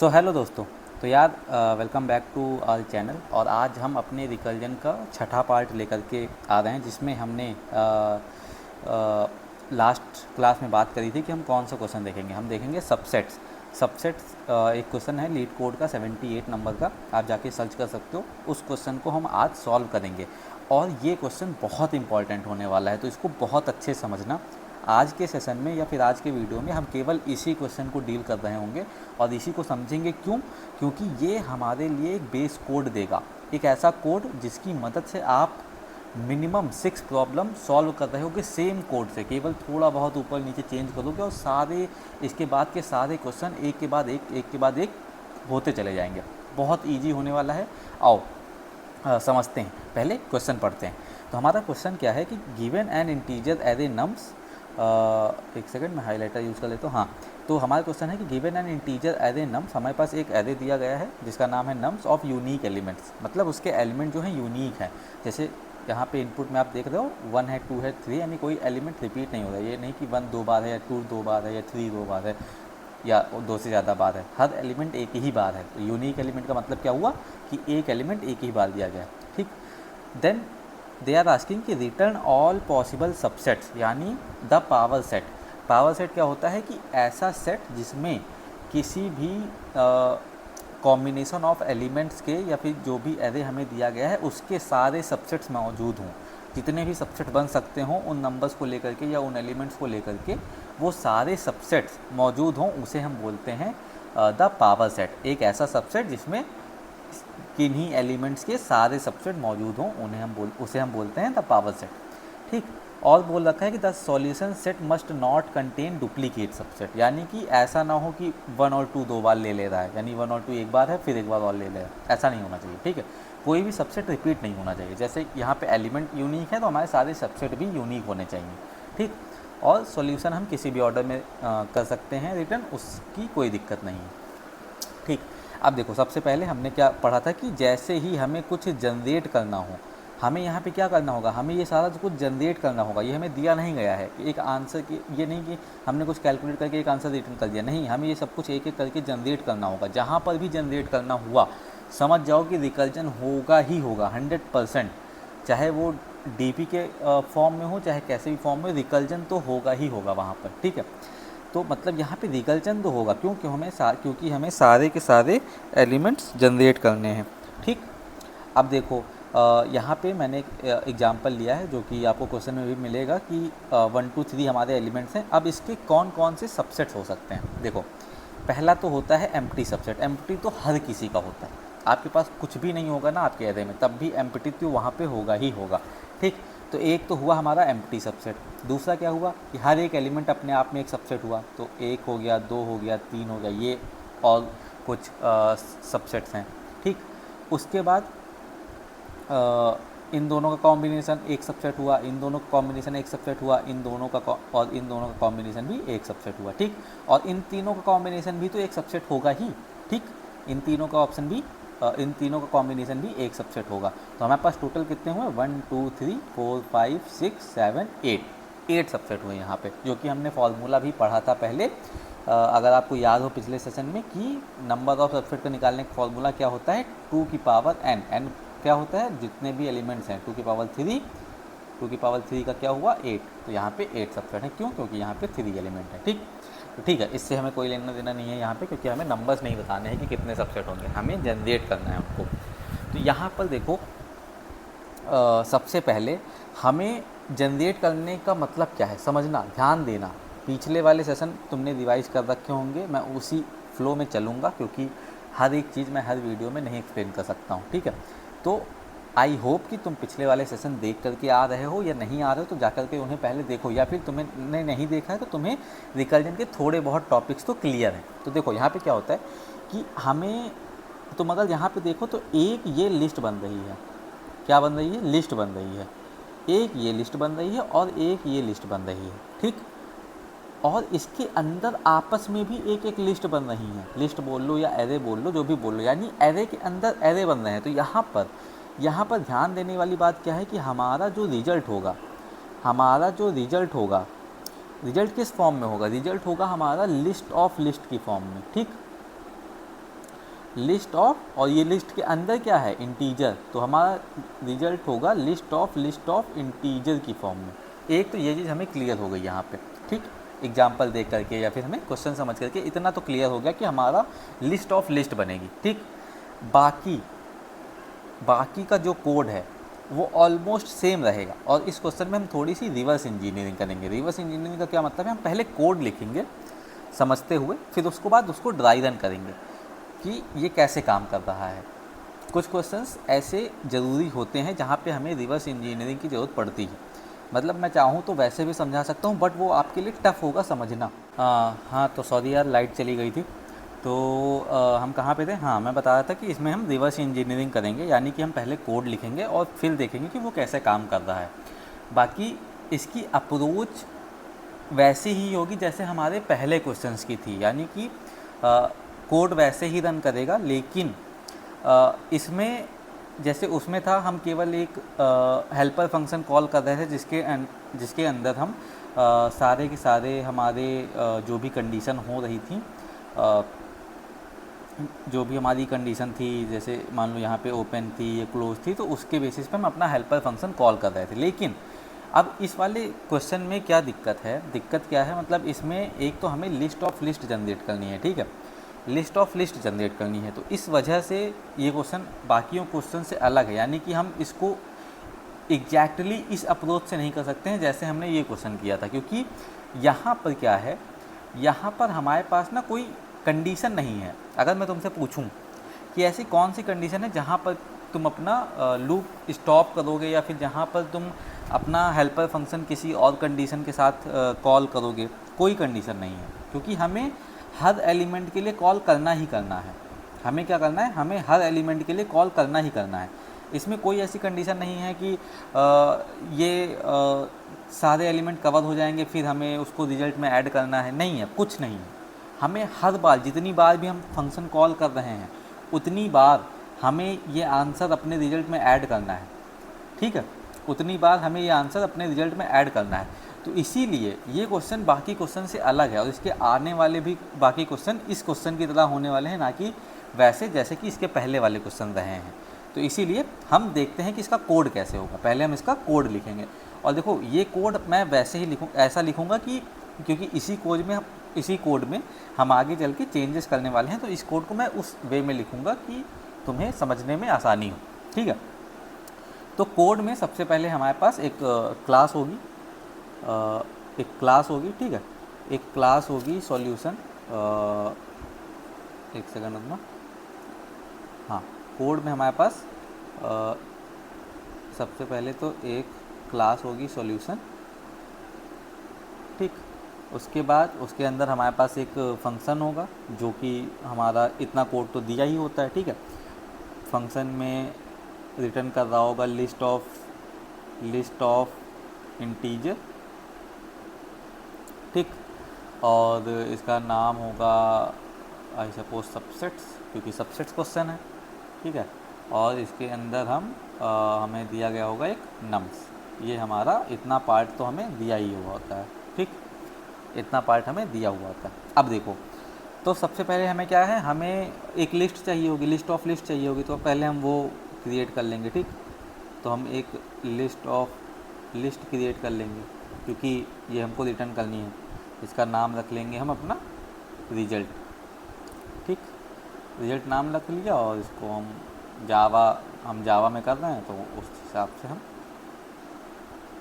So hello दोस्तों। तो यार welcome back to our channel. और आज हम अपने रिकर्जन का छठा पार्ट लेकर के आ रहे हैं, जिसमें हमने लास्ट क्लास में बात करी थी कि हम कौन सा क्वेश्चन देखेंगे। हम देखेंगे सबसेट्स। सबसेट्स एक क्वेश्चन है लीड कोड का 78 नंबर का, आप जाके सर्च कर सकते हो। उस क्वेश्चन को हम आज सॉल्व करेंगे और ये क्वेश्चन बहुत इंपॉर्टेंट होने वाला है, तो इसको बहुत अच्छे समझना। आज के सेशन में या फिर आज के वीडियो में हम केवल इसी क्वेश्चन को डील कर रहे होंगे और इसी को समझेंगे। क्यों? क्योंकि ये हमारे लिए एक बेस कोड देगा, एक ऐसा कोड जिसकी मदद से आप मिनिमम 6 प्रॉब्लम सॉल्व कर रहे होगे सेम कोड से, केवल थोड़ा बहुत ऊपर नीचे चेंज करोगे और सारे इसके बाद के सारे क्वेश्चन एक के बाद एक होते चले जाएंगे। बहुत ईजी होने वाला है। आओ समझते हैं, पहले क्वेश्चन पढ़ते हैं। तो हमारा क्वेश्चन क्या है कि given an integer array nums, एक सेकंड मैं हाईलाइटर यूज़ कर लेता हूँ। हाँ, तो हमारा क्वेश्चन है कि given an integer array nums, हमारे पास एक एरे दिया गया है जिसका नाम है नम्स ऑफ यूनिक एलिमेंट्स, मतलब उसके एलिमेंट जो हैं यूनिक हैं। जैसे यहाँ पे इनपुट में आप देख रहे हो 1 है, 2 है, 3, यानी कोई एलिमेंट रिपीट नहीं हो रहा है। ये नहीं कि 1 2 बार है या 2 2 बार है या 3 2 बार है या 2 से ज़्यादा बार है। हर एलिमेंट एक ही बार है। तो यूनिक एलिमेंट का मतलब क्या हुआ कि एक एलिमेंट एक ही बार दिया गया है। ठीक, देन दे आर आस्किंग कि रिटर्न ऑल पॉसिबल सबसेट्स, यानी the power set. Power set क्या होता है कि ऐसा सेट जिसमें किसी भी कॉम्बिनेशन ऑफ एलिमेंट्स के या फिर जो भी एरे हमें दिया गया है उसके सारे सबसेट्स मौजूद हों। जितने भी सबसेट बन सकते हों उन नंबर्स को लेकर के या उन एलिमेंट्स को लेकर के, वो सारे सबसेट्स मौजूद हों, उसे हम बोलते हैं द पावर सेट। एक ऐसा सबसेट जिसमें किन्हीं एलिमेंट्स के सारे सबसेट मौजूद हों उसे हम बोलते हैं द पावर सेट। ठीक, और बोल रखा है कि the solution set must not contain duplicate subset, यानी कि ऐसा ना हो कि 1 और 2 दो बार ले रहा है, यानी 1 और 2 एक बार है फिर एक बार और ले रहा है, ऐसा नहीं होना चाहिए। ठीक है, कोई भी सबसेट रिपीट नहीं होना चाहिए। जैसे यहाँ पे एलिमेंट यूनिक है तो हमारे सारे सबसेट भी यूनिक होने चाहिए। ठीक, और सॉल्यूशन हम किसी भी ऑर्डर में कर सकते हैं रिटर्न, उसकी कोई दिक्कत नहीं है। ठीक, अब देखो सबसे पहले हमने क्या पढ़ा था कि जैसे ही हमें कुछ जनरेट करना हो, हमें यहाँ पे क्या करना होगा, हमें ये सारा कुछ जनरेट करना होगा। ये हमें दिया नहीं गया है कि एक आंसर की, ये नहीं कि हमने कुछ कैलकुलेट करके एक आंसर रिटर्न कर दिया, नहीं, हमें ये सब कुछ एक एक करके जनरेट करना होगा। जहाँ पर भी जनरेट करना हुआ समझ जाओ कि रिकर्जन होगा ही होगा 100%, चाहे वो डीपी के फॉर्म में हो चाहे कैसे भी फॉर्म में, रिकर्जन तो होगा ही होगा वहाँ पर। ठीक है, तो मतलब यहाँ पे रिकर्जन तो होगा, क्योंकि हमें सारे के सारे एलिमेंट्स जनरेट करने हैं। ठीक, अब देखो यहाँ पे मैंने एक एग्जांपल लिया है जो कि आपको क्वेश्चन में भी मिलेगा कि 1 2 3 हमारे एलिमेंट्स हैं। अब इसके कौन कौन से सबसेट्स हो सकते हैं। देखो, पहला तो होता है एम्प्टी सबसेट। एम्प्टी तो हर किसी का होता है, आपके पास कुछ भी नहीं होगा ना आपके एरे में, तब भी एम्प्टी तो वहाँ पे होगा ही होगा। ठीक, तो एक तो हुआ हमारा एम्प्टी सबसेट। दूसरा क्या हुआ कि हर एक एलिमेंट अपने आप में एक सबसेट हुआ, तो 1 हो गया, 2 हो गया, 3 हो गया, ये और कुछ सबसेट्स हैं। ठीक, उसके बाद इन दोनों का कॉम्बिनेशन एक सबसेट हुआ, इन दोनों का कॉम्बिनेशन एक सबसेट हुआ, इन दोनों का कॉम्बिनेशन भी एक सबसेट हुआ। ठीक, और इन तीनों का कॉम्बिनेशन भी तो एक सबसेट होगा ही। ठीक, इन तीनों का कॉम्बिनेशन भी एक सबसेट होगा। तो हमारे पास टोटल कितने हुए, 1 2 3 4 5 6 7 8 सबसेट हुए यहाँ पे, जो कि हमने फॉर्मूला भी पढ़ा था पहले। अगर आपको याद हो पिछले सेशन में कि नंबर ऑफ सबसेट को निकालने का फॉर्मूला क्या होता है, 2 की पावर n। n क्या होता है, जितने भी एलिमेंट्स हैं 2 की पावर 3 का क्या हुआ 8। तो यहाँ पे 8 सबसेट है। क्यों? क्योंकि यहाँ पे 3 एलिमेंट है। ठीक, तो ठीक है, इससे हमें कोई लेना देना नहीं है यहाँ पे, क्योंकि हमें नंबर्स नहीं बताने हैं कि कितने सबसेट होंगे, हमें जनरेट करना है उनको। तो यहाँ पर देखो सबसे पहले हमें जनरेट करने का मतलब क्या है समझना, ध्यान देना। पिछले वाले सेशन तुमने रिवाइज कर रखे होंगे, मैं उसी फ्लो में चलूँगा क्योंकि हर एक चीज़ मैं हर वीडियो में नहीं एक्सप्लेन कर सकता हूँ। ठीक है, तो आई होप कि तुम पिछले वाले सेशन देख करके आ रहे हो, या नहीं आ रहे हो तो जा करके उन्हें पहले देखो, या फिर तुम्हें नहीं देखा है तो तुम्हें रिकर्जन के थोड़े बहुत टॉपिक्स तो क्लियर हैं। तो देखो यहाँ पे क्या होता है कि हमें, तुम अगर यहाँ पे देखो तो एक ये लिस्ट बन रही है, क्या बन रही है, लिस्ट बन रही है। एक ये लिस्ट बन रही है और एक ये लिस्ट बन रही है। ठीक, और इसके अंदर आपस में भी एक एक लिस्ट बन रही है। लिस्ट बोल लो या एरे बोल लो, जो भी बोल लो, यानी एरे के अंदर एरे बन रहे हैं। तो यहाँ पर ध्यान देने वाली बात क्या है कि हमारा जो रिजल्ट होगा, रिजल्ट किस फॉर्म में होगा, रिजल्ट होगा हमारा लिस्ट ऑफ लिस्ट की फॉर्म में। ठीक, लिस्ट ऑफ, और ये लिस्ट के अंदर क्या है, इंटीजर, तो हमारा रिजल्ट होगा लिस्ट ऑफ इंटीजर की फॉर्म में। एक तो ये चीज़ हमें क्लियर हो गई यहाँ पे, ठीक, एग्जाम्पल देख करके या फिर हमें क्वेश्चन समझ करके इतना तो क्लियर हो गया कि हमारा लिस्ट ऑफ लिस्ट बनेगी, ठीक। बाकी का जो कोड है वो ऑलमोस्ट सेम रहेगा, और इस क्वेश्चन में हम थोड़ी सी रिवर्स इंजीनियरिंग करेंगे। रिवर्स इंजीनियरिंग का क्या मतलब है, हम पहले कोड लिखेंगे समझते हुए, फिर उसके बाद उसको ड्राई रन करेंगे कि ये कैसे काम कर रहा है। कुछ क्वेश्चंस ऐसे ज़रूरी होते हैं जहाँ पे हमें रिवर्स इंजीनियरिंग की ज़रूरत पड़ती है। मतलब मैं चाहूँ तो वैसे भी समझा सकता हूँ, बट वो आपके लिए टफ़ होगा समझना। हाँ, तो सॉरी यार, लाइट चली गई थी। तो हम कहाँ पे थे, हाँ मैं बता रहा था कि इसमें हम रिवर्स इंजीनियरिंग करेंगे, यानी कि हम पहले कोड लिखेंगे और फिर देखेंगे कि वो कैसे काम कर रहा है। बाकी इसकी अप्रोच वैसी ही होगी जैसे हमारे पहले क्वेश्चंस की थी, यानी कि कोड वैसे ही रन करेगा, लेकिन इसमें जैसे उसमें था हम केवल एक हेल्पर फंक्शन कॉल कर रहे थे जिसके अंदर हम सारे के सारे हमारे जो भी कंडीशन हो रही थी, जो भी हमारी कंडीशन थी, जैसे मान लो यहाँ पे ओपन थी या क्लोज थी, तो उसके बेसिस पे हम अपना हेल्पर फंक्शन कॉल कर रहे थे। लेकिन अब इस वाले क्वेश्चन में क्या दिक्कत है, दिक्कत क्या है, मतलब इसमें एक तो हमें लिस्ट ऑफ लिस्ट जनरेट करनी है, ठीक है, लिस्ट ऑफ लिस्ट जनरेट करनी है। तो इस वजह से ये क्वेश्चन बाकियों क्वेश्चन से अलग है, यानी कि हम इसको एग्जैक्टली इस अप्रोच से नहीं कर सकते हैं जैसे हमने ये क्वेश्चन किया था, क्योंकि यहाँ पर क्या है, यहाँ पर हमारे पास ना कोई कंडीशन नहीं है। अगर मैं तुमसे पूछूं कि ऐसी कौन सी कंडीशन है जहाँ पर तुम अपना लूप स्टॉप करोगे, या फिर जहाँ पर तुम अपना हेल्पर फंक्शन किसी और कंडीशन के साथ कॉल करोगे, कोई कंडीशन नहीं है, क्योंकि हमें हर एलिमेंट के लिए कॉल करना ही करना है। हमें क्या करना है, हमें हर एलिमेंट के लिए कॉल करना ही करना है। इसमें कोई ऐसी कंडीशन नहीं है कि सारे एलिमेंट कवर हो जाएंगे फिर हमें उसको रिजल्ट में ऐड करना है, नहीं है, कुछ नहीं है। हमें हर बार, जितनी बार भी हम फंक्शन कॉल कर रहे हैं, उतनी बार हमें ये आंसर अपने रिजल्ट में ऐड करना है, ठीक है, उतनी बार हमें ये आंसर अपने रिजल्ट में ऐड करना है। तो इसीलिए ये क्वेश्चन बाकी क्वेश्चन से अलग है, और इसके आने वाले भी बाकी क्वेश्चन इस क्वेश्चन की तरह होने वाले हैं, ना कि वैसे जैसे कि इसके पहले वाले क्वेश्चन रहे हैं। तो इसीलिए हम देखते हैं कि इसका कोड कैसे होगा। पहले हम इसका कोड लिखेंगे, और देखो ये कोड मैं वैसे ही ऐसा लिखूँगा कि क्योंकि इसी कोड में हम आगे चल के चेंजेस करने वाले हैं, तो इस कोड को मैं उस वे में लिखूँगा कि तुम्हें समझने में आसानी हो, ठीक है। तो कोड में सबसे पहले हमारे पास एक क्लास होगी, ठीक है, एक क्लास होगी सॉल्यूशन। एक सेकंड रुकना, हाँ, कोड में हमारे पास सबसे पहले तो एक क्लास होगी सॉल्यूशन, ठीक। उसके बाद उसके अंदर हमारे पास एक फंक्शन होगा, जो कि हमारा इतना कोड तो दिया ही होता है, ठीक है। फंक्शन में रिटर्न कर रहा होगा लिस्ट ऑफ इंटीजर, ठीक, और इसका नाम होगा आई सपोज सबसेट्स, क्योंकि सबसेट्स क्वेश्चन है, ठीक है। और इसके अंदर हमें दिया गया होगा एक नम्स, ये हमारा इतना पार्ट तो हमें दिया ही हुआ होता है, ठीक, इतना पार्ट हमें दिया हुआ होता है। अब देखो, तो सबसे पहले हमें क्या है, हमें एक लिस्ट चाहिए होगी, लिस्ट ऑफ लिस्ट चाहिए होगी, तो पहले हम वो क्रिएट कर लेंगे, ठीक। तो हम एक लिस्ट ऑफ लिस्ट क्रिएट कर लेंगे, क्योंकि ये हमको रिटर्न करनी है। इसका नाम रख लेंगे हम अपना रिजल्ट, ठीक, रिजल्ट नाम रख लिया, और इसको हम जावा में कर रहे हैं तो उस हिसाब से हम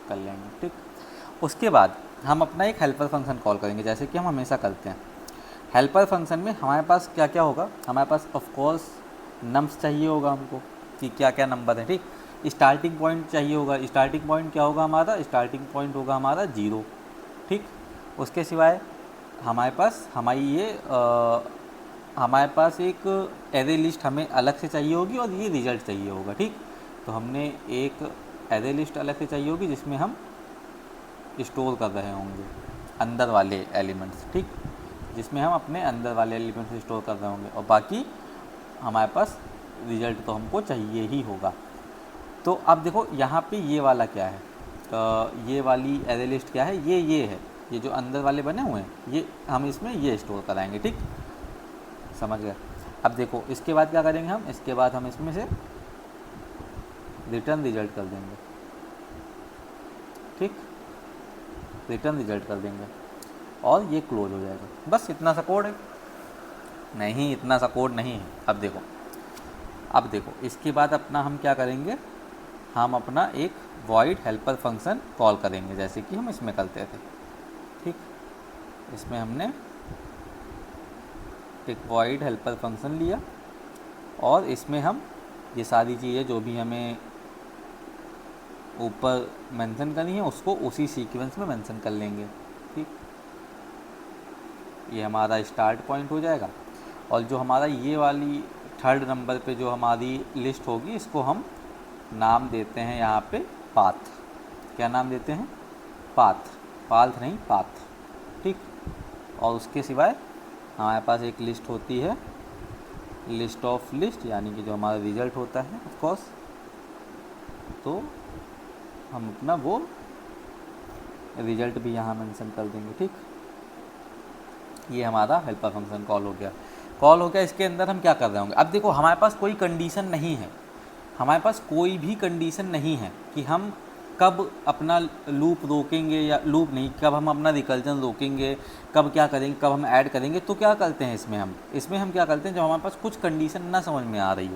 कर लेंगे, ठीक। उसके बाद हम अपना एक हेल्पर फंक्शन कॉल करेंगे, जैसे कि हम हमेशा करते हैं। हेल्पर फंक्शन में हमारे पास क्या क्या होगा, हमारे पास ऑफ कोर्स नम्स चाहिए होगा हमको कि क्या क्या नंबर है, ठीक। स्टार्टिंग पॉइंट चाहिए होगा, स्टार्टिंग पॉइंट क्या होगा हमारा, स्टार्टिंग पॉइंट होगा हमारा 0, ठीक। उसके सिवाय हमारे पास एक एरे लिस्ट हमें अलग से चाहिए होगी, और ये रिजल्ट चाहिए होगा, ठीक। तो हमने एक एरे लिस्ट अलग से चाहिए होगी जिसमें हम स्टोर कर रहे होंगे अंदर वाले एलिमेंट्स, ठीक, जिसमें हम अपने अंदर वाले एलिमेंट्स स्टोर कर रहे होंगे, और बाकी हमारे पास रिजल्ट तो हमको चाहिए ही होगा। तो अब देखो यहाँ पे ये वाला क्या है, ये वाली एरे लिस्ट क्या है, ये है, ये जो अंदर वाले बने हुए हैं, ये हम इसमें ये स्टोर कराएंगे, ठीक, समझ गए। अब देखो इसके बाद क्या करेंगे हम, इसके बाद हम इसमें से रिटर्न रिजल्ट कर देंगे, ठीक, रिटर्न रिजल्ट कर देंगे और ये क्लोज हो जाएगा। बस इतना सा कोड है। नहीं, इतना सा कोड नहीं है। अब देखो इसके बाद अपना हम क्या करेंगे, हम अपना एक वॉइड हेल्पर फंक्शन कॉल करेंगे, जैसे कि हम इसमें करते थे, ठीक। इसमें हमने एक वॉइड हेल्पर फंक्शन लिया और इसमें हम ये सारी चीज़ें जो भी हमें ऊपर मेंशन करनी है उसको उसी सीक्वेंस में मेंशन कर लेंगे, ठीक। ये हमारा स्टार्ट पॉइंट हो जाएगा और जो हमारा ये वाली थर्ड नंबर पे जो हमारी लिस्ट होगी इसको हम नाम देते हैं यहाँ पे पाथ। क्या नाम देते हैं? पाथ, पाथ नहीं पाथ, ठीक। और उसके सिवाय हमारे पास एक लिस्ट होती है, लिस्ट ऑफ लिस्ट, यानी कि जो हमारा रिजल्ट होता है ऑफ कोर्स, तो हम अपना वो रिजल्ट भी यहाँ मेंशन कर देंगे, ठीक। ये हमारा हेल्पर फंक्शन कॉल हो गया। इसके अंदर हम क्या कर रहे होंगे, अब देखो हमारे पास कोई कंडीशन नहीं है, हमारे पास कोई भी कंडीशन नहीं है कि हम कब अपना लूप रोकेंगे या लूप नहीं, कब हम अपना रिकर्जन रोकेंगे, कब क्या करेंगे, कब हम ऐड करेंगे। तो क्या करते हैं इसमें हम क्या करते हैं, जब हमारे पास कुछ कंडीशन ना समझ में आ रही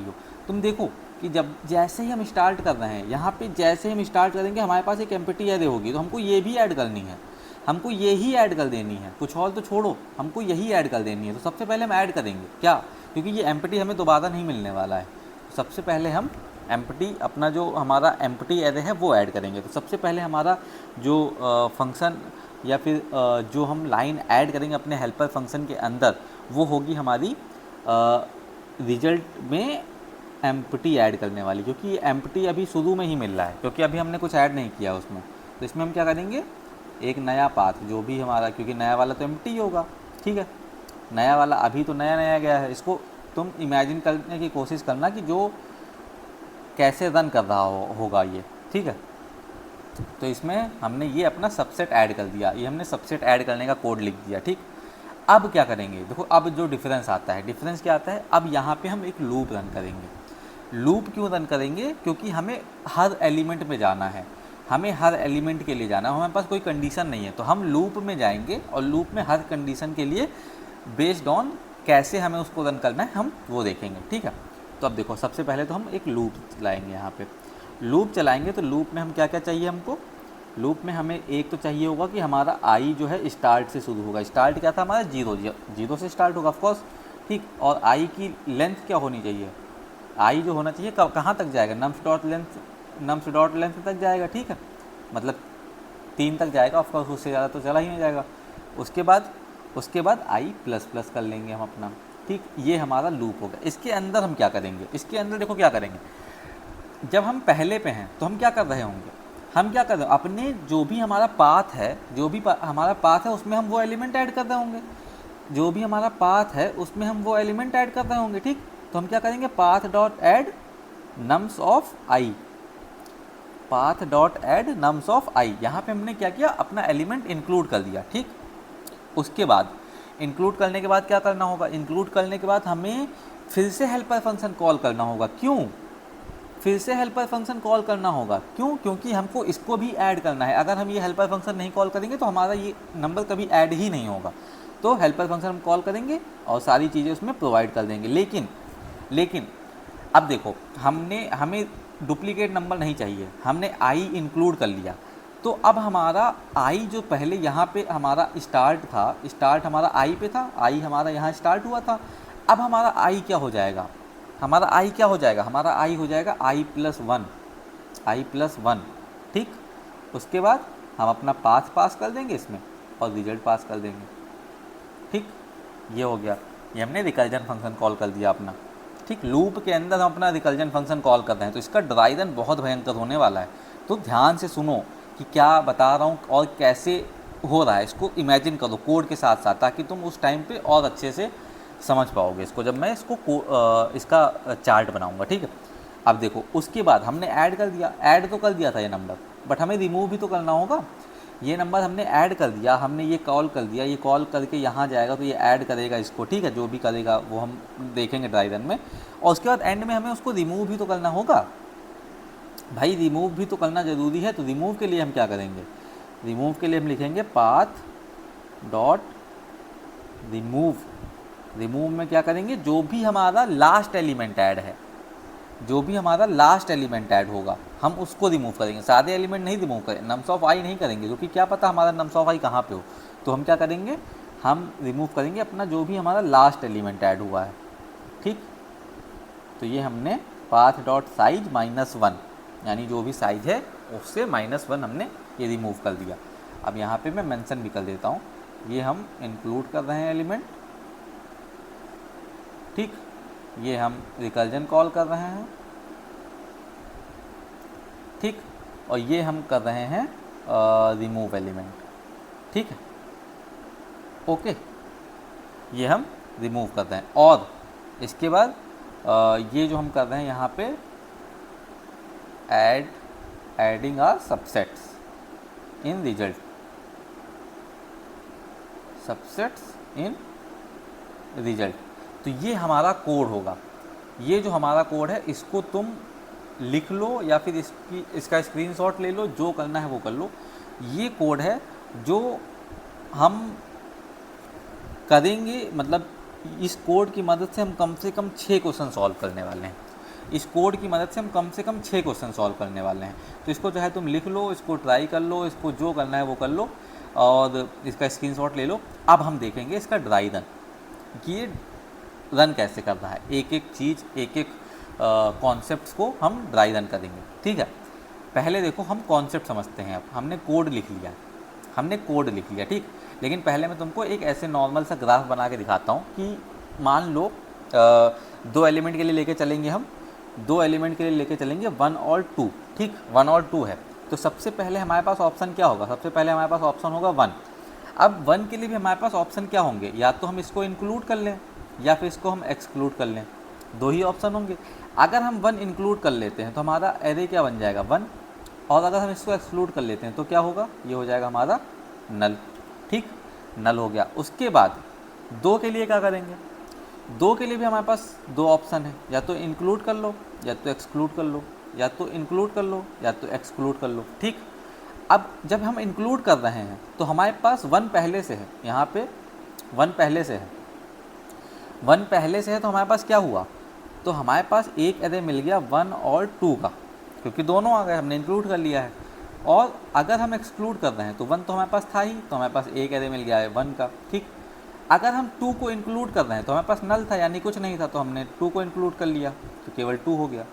हो, तुम देखो कि जब जैसे ही हम स्टार्ट कर रहे हैं, यहाँ पे जैसे ही हम स्टार्ट करेंगे हमारे पास एक एम्प्टी एरे होगी, तो हमको ये भी ऐड करनी है, हमको यही ऐड कर देनी है, कुछ और तो छोड़ो, हमको यही ऐड कर देनी है। तो सबसे पहले हम ऐड करेंगे क्या, क्योंकि ये एम्प्टी हमें दोबारा नहीं मिलने वाला है। तो सबसे पहले हम एम्प्टी, अपना जो हमारा एम्प्टी एरे है वो ऐड करेंगे। तो सबसे पहले हमारा जो फंक्शन या फिर जो हम लाइन ऐड करेंगे अपने हेल्पर फंक्शन के अंदर, वो होगी हमारी रिजल्ट में एम्प्टी ऐड करने वाली, क्योंकि ये एम्प्टी अभी शुरू में ही मिल रहा है, क्योंकि अभी हमने कुछ ऐड नहीं किया उसमें। तो इसमें हम क्या करेंगे, एक नया पाथ जो भी हमारा, क्योंकि नया वाला तो एम्प्टी होगा, ठीक है, नया वाला अभी तो नया गया है, इसको तुम इमेजिन करने की कोशिश करना कि जो कैसे रन कर रहा होगा ये, ठीक है। तो इसमें हमने ये अपना सबसेट ऐड कर दिया, ये हमने सबसेट ऐड करने का कोड लिख दिया, ठीक। अब क्या करेंगे, देखो अब जो डिफरेंस आता है, डिफरेंस क्या आता है, अब यहाँ पे हम एक लूप रन करेंगे। लूप क्यों रन करेंगे, क्योंकि हमें हर एलिमेंट में जाना है, हमें हर एलिमेंट के लिए जाना है, हमारे पास कोई कंडीशन नहीं है, तो हम लूप में जाएंगे और लूप में हर कंडीशन के लिए बेस्ड ऑन कैसे हमें उसको रन करना है हम वो देखेंगे, ठीक है। तो अब देखो सबसे पहले तो हम एक लूप चलाएंगे, यहाँ पे लूप चलाएंगे। तो लूप में हम क्या क्या चाहिए हमको, लूप में हमें एक तो चाहिए होगा कि हमारा आई जो है स्टार्ट से शुरू होगा। स्टार्ट क्या था हमारा, जीरो से स्टार्ट होगा ऑफकोर्स, ठीक। और आई की लेंथ क्या होनी चाहिए, आई जो होना चाहिए कहाँ तक जाएगा, नम्स डॉट लेंथ तक जाएगा, ठीक है, मतलब 3 तक जाएगा ऑफकोर्स, उससे ज़्यादा तो चला ही नहीं जाएगा। उसके बाद आई प्लस प्लस कर लेंगे हम अपना, ठीक। ये हमारा लूप होगा। इसके अंदर हम क्या करेंगे, इसके अंदर देखो क्या करेंगे, जब हम पहले पे हैं तो हम क्या कर रहे होंगे, हम क्या कर रहे हैं, अपने जो भी हमारा पाथ है, हमारा पाथ है उसमें हम वो एलिमेंट ऐड कर रहे होंगे, जो भी हमारा पाथ है उसमें हम वो एलिमेंट ऐड कर रहे होंगे, ठीक। तो हम क्या करेंगे, path dot add nums of I, path dot add nums of I, यहाँ पे हमने क्या किया, अपना एलिमेंट इंक्लूड कर दिया, ठीक। उसके बाद इंक्लूड करने के बाद क्या करना होगा, इंक्लूड करने के बाद हमें फिर से हेल्पर फंक्शन कॉल करना होगा। क्यों फिर से हेल्पर फंक्शन कॉल करना होगा, क्योंकि हमको इसको भी ऐड करना है। अगर हम ये हेल्पर फंक्शन नहीं कॉल करेंगे तो हमारा ये नंबर कभी ऐड ही नहीं होगा। तो हेल्पर फंक्शन हम कॉल करेंगे और सारी चीज़ें उसमें प्रोवाइड कर देंगे। लेकिन अब देखो हमें डुप्लीकेट नंबर नहीं चाहिए, हमने आई इंक्लूड कर लिया, तो अब हमारा आई जो पहले यहाँ पे हमारा स्टार्ट हमारा आई पे था, आई हमारा यहाँ स्टार्ट हुआ था, अब हमारा आई क्या हो जाएगा, हमारा आई हो जाएगा आई प्लस वन, ठीक। उसके बाद हम अपना पाथ पास कर देंगे इसमें और रिजल्ट पास कर देंगे, ठीक। ये हो गया, ये हमने रिकर्जन फंक्शन कॉल कर दिया अपना, ठीक। लूप के अंदर हम अपना रिकर्जन फंक्शन कॉल कर रहे हैं, तो इसका ड्राई रन बहुत भयंकर होने वाला है। तो ध्यान से सुनो कि क्या बता रहा हूँ और कैसे हो रहा है, इसको इमेजिन करो कोड के साथ साथ, ताकि तुम उस टाइम पे और अच्छे से समझ पाओगे इसको, जब मैं इसका चार्ट बनाऊंगा, ठीक है। अब देखो उसके बाद हमने ऐड तो कर दिया था ये नंबर, बट हमें रिमूव भी तो करना होगा। ये नंबर हमने ऐड कर दिया, हमने ये कॉल कर दिया, ये कॉल करके यहाँ जाएगा तो ये ऐड करेगा इसको, ठीक है, जो भी करेगा वो हम देखेंगे ड्राई रन में। और उसके बाद एंड में हमें उसको रिमूव भी तो करना होगा भाई, रिमूव भी तो करना ज़रूरी है। तो रिमूव के लिए हम क्या करेंगे, रिमूव के लिए हम लिखेंगे पाथ डॉट रिमूव। रिमूव में क्या करेंगे, जो भी हमारा लास्ट एलिमेंट ऐड है, जो भी हमारा लास्ट एलिमेंट ऐड होगा हम उसको रिमूव करेंगे, सारे एलिमेंट नहीं रिमूव करेंगे, नम्स ऑफ आई नहीं करेंगे, क्योंकि क्या पता हमारा नम्स ऑफ आई कहाँ पे हो। तो हम क्या करेंगे, हम रिमूव करेंगे अपना जो भी हमारा लास्ट एलिमेंट ऐड हुआ है, ठीक। तो ये हमने पाथ डॉट साइज -1, यानी जो भी साइज है उससे -1 हमने ये रिमूव कर दिया। अब यहाँ पे मैं मेंशन भी कर देता हूँ, ये हम इंक्लूड कर रहे हैं एलिमेंट, ठीक। ये हम रिकर्जन कॉल कर रहे हैं, ठीक। और ये हम कर रहे हैं रिमूव एलिमेंट, ठीक है, ओके। ये हम रिमूव कर रहे हैं। और इसके बाद ये जो हम कर रहे हैं यहाँ पे adding are subsets in result, subsets in result. तो ये हमारा कोड होगा। ये जो हमारा कोड है इसको तुम लिख लो या फिर इसका स्क्रीनशॉट ले लो, जो करना है वो कर लो। ये कोड है जो हम करेंगे, मतलब इस कोड की मदद से हम कम से कम 6 क्वेश्चन सॉल्व करने वाले हैं। इस कोड की मदद से हम कम से कम 6 क्वेश्चन सॉल्व करने वाले हैं। तो इसको चाहे तुम लिख लो, इसको ट्राई कर लो, इसको जो करना है वो कर लो और इसका स्क्रीनशॉट ले लो। अब हम देखेंगे इसका ड्राई रन कि ये रन कैसे कर रहा है, एक एक चीज़, एक एक कॉन्सेप्ट्स को हम ड्राई रन करेंगे, ठीक है। पहले देखो हम कॉन्सेप्ट समझते हैं। अब हमने कोड लिख लिया, हमने कोड लिख लिया, ठीक। लेकिन पहले मैं तुमको एक ऐसे नॉर्मल सा ग्राफ बना के दिखाता हूँ कि मान लो 2 एलिमेंट के लिए लेके चलेंगे हम, 2 एलिमेंट के लिए लेके चलेंगे 1 और 2, ठीक। 1 और 2 है तो सबसे पहले हमारे पास ऑप्शन क्या होगा, सबसे पहले हमारे पास ऑप्शन होगा 1। अब 1 के लिए भी हमारे पास ऑप्शन क्या होंगे, या तो हम इसको इंक्लूड कर लें या फिर इसको हम एक्सक्लूड कर लें, 2 ही ऑप्शन होंगे। अगर हम 1 इंक्लूड कर लेते हैं तो हमारा एरे क्या बन जाएगा, 1। और अगर हम इसको एक्सक्लूड कर लेते हैं तो क्या होगा, ये हो जाएगा हमारा नल, ठीक, नल हो गया। उसके बाद 2 के लिए क्या करेंगे, 2 के लिए भी हमारे पास 2 ऑप्शन है, या तो इंक्लूड कर लो या तो एक्सक्लूड कर लो, या तो इंक्लूड कर लो या तो एक्सक्लूड कर लो, ठीक। अब जब हम इंक्लूड कर रहे हैं तो हमारे पास 1 पहले से है, यहाँ पे 1 पहले से है, 1 पहले से है तो हमारे पास क्या हुआ, तो हमारे पास एक एरे मिल गया 1 और 2 का, क्योंकि दोनों आ गए, हमने इंक्लूड कर लिया है। और अगर हम एक्सक्लूड कर रहे हैं तो 1 तो हमारे पास था ही, तो हमारे पास एक एरे मिल गया है 1 का, ठीक। अगर हम 2 को इंक्लूड कर रहे हैं तो हमारे पास नल था, यानी कुछ नहीं था, तो हमने 2 को इंक्लूड कर लिया तो केवल 2 हो गया।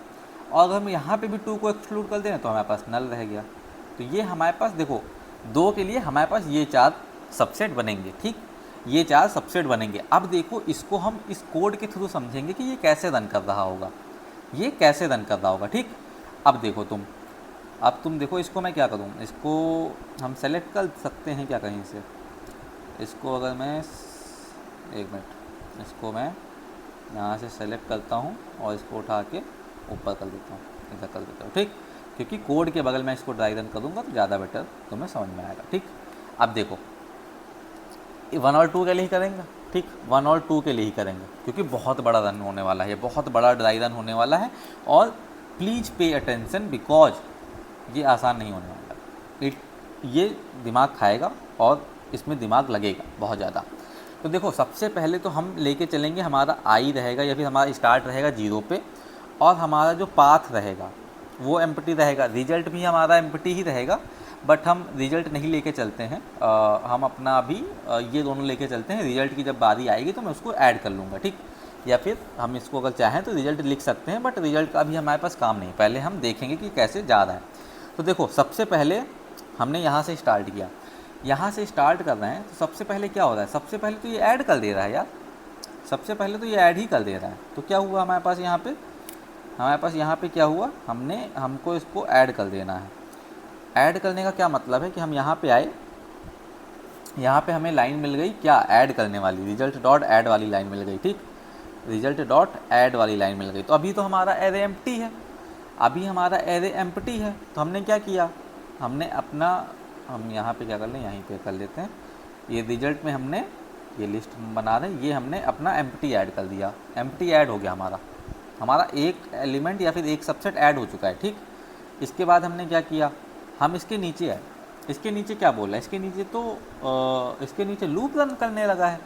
और अगर हम यहाँ पे भी 2 को एक्सक्लूड कर दें तो हमारे पास नल रह गया। तो ये हमारे पास देखो 2 के लिए हमारे पास ये 4 सबसेट बनेंगे, ठीक, ये 4 सबसेट बनेंगे। अब देखो इसको हम इस कोड के थ्रू समझेंगे कि ये कैसे रन कर रहा होगा, ये कैसे रन कर रहा होगा, ठीक। अब देखो तुम देखो इसको मैं क्या करूँ, इसको हम सेलेक्ट कर सकते हैं क्या कहीं से, इसको अगर मैं एक मिनट, इसको मैं यहाँ से सेलेक्ट करता हूँ और इसको उठा के ऊपर कर देता हूँ, इधर कर देता हूँ, ठीक, क्योंकि कोड के बगल में इसको ड्राई रन करूँगा तो ज़्यादा बेटर तुम्हें समझ में आएगा, ठीक। अब देखो 1 और 2 के लिए ही करेंगे, ठीक, 1 और 2 के लिए ही करेंगे क्योंकि बहुत बड़ा रन होने वाला है, बहुत बड़ा ड्राई रन होने वाला है। और प्लीज़ पे अटेंशन बिकॉज ये आसान नहीं होने वाला, ये दिमाग खाएगा और इसमें दिमाग लगेगा बहुत ज़्यादा। तो देखो सबसे पहले तो हम लेके चलेंगे, हमारा आई रहेगा या फिर हमारा स्टार्ट रहेगा 0 पे, और हमारा जो पाथ रहेगा वो एम्प्टी रहेगा, रिजल्ट भी हमारा एम्प्टी ही रहेगा, बट हम रिजल्ट नहीं लेके चलते हैं, हम अपना अभी ये दोनों लेके चलते हैं। रिजल्ट की जब बारी आएगी तो मैं उसको ऐड कर लूँगा, ठीक, या फिर हम इसको अगर चाहें तो रिजल्ट लिख सकते हैं, बट रिजल्ट का अभी हमारे पास काम नहीं, पहले हम देखेंगे कि कैसे जा रहा है। तो देखो सबसे पहले हमने यहाँ से स्टार्ट किया, यहाँ से स्टार्ट कर रहे हैं तो सबसे पहले क्या हो रहा है, सबसे पहले तो ये ऐड कर दे रहा है यार, सबसे पहले तो ये ऐड ही कर दे रहा है। तो क्या हुआ हमारे पास यहाँ पे, हमारे पास यहाँ पे क्या हुआ, हमको इसको ऐड कर देना है। ऐड करने का क्या मतलब है कि हम यहाँ पे आए, यहाँ पे हमें लाइन मिल गई क्या, ऐड करने वाली, रिजल्ट डॉट ऐड वाली लाइन मिल गई, ठीक, रिजल्ट डॉट ऐड वाली लाइन मिल गई। तो अभी तो हमारा एरे एम्प्टी है, अभी हमारा एरे एम्प्टी है, तो हमने क्या किया, हमने अपना हम यहाँ पे क्या कर लें, यहीं पे कर लेते हैं। ये रिजल्ट में हमने ये लिस्ट बना रहे हैं, ये हमने अपना एम्प्टी ऐड कर दिया, एम्प्टी ऐड हो गया हमारा एक एलिमेंट या फिर एक सबसेट ऐड हो चुका है, ठीक। इसके बाद हमने क्या किया, हम इसके नीचे आए, इसके नीचे क्या बोला है, इसके नीचे तो इसके नीचे लूप रन करने लगा है।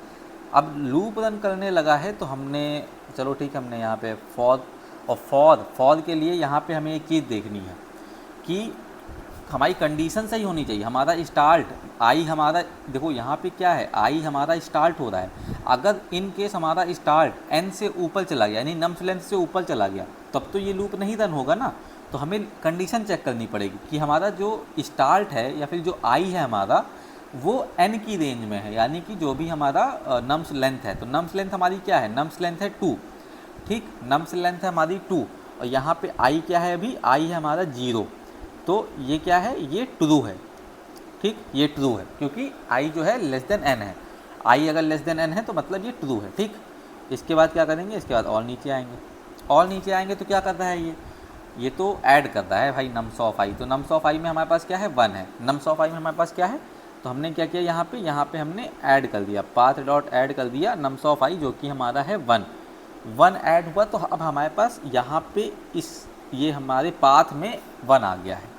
अब लूप रन करने लगा है तो हमने, चलो ठीक है, हमने यहाँ पे फॉर के लिए यहाँ पे हमें एक चीज़ देखनी है कि हमारी कंडीशन सही होनी चाहिए। हमारा स्टार्ट आई, हमारा देखो यहाँ पे क्या है, आई हमारा स्टार्ट हो रहा है। अगर इन केस हमारा स्टार्ट एन से ऊपर चला गया, यानी नम्स लेंथ से ऊपर चला गया, तब तो ये लूप नहीं रन होगा ना। तो हमें कंडीशन चेक करनी पड़ेगी कि हमारा जो स्टार्ट है या फिर जो आई है हमारा, वो एन की रेंज में है, यानी कि जो भी हमारा नम्स लेंथ है। तो नम्स लेंथ हमारी क्या है, नम्स लेंथ है 2, ठीक, नम्स लेंथ है हमारी 2, और यहाँ पे आई क्या है, अभी आई है हमारा 0। तो ये क्या है, ये ट्रू है, ठीक, ये ट्रू है क्योंकि आई जो है लेस देन एन है। आई अगर लेस देन एन है तो मतलब ये ट्रू है, ठीक। इसके बाद क्या करेंगे, इसके बाद और नीचे आएंगे, और नीचे आएंगे तो क्या कर रहा है, ये तो ऐड कर रहा है भाई नम्स ऑफ आई। तो नम्स ऑफ आई में हमारे पास क्या है, 1 है। नम्स ऑफ आई में हमारे पास क्या है, तो हमने क्या किया, यहाँ पे हमने ऐड कर दिया, पाथ डॉट ऐड कर दिया नम्स ऑफ आई, जो कि हमारा है 1 ऐड हुआ। तो अब हमारे पास यहाँ पे ये हमारे पाथ में 1 आ गया है,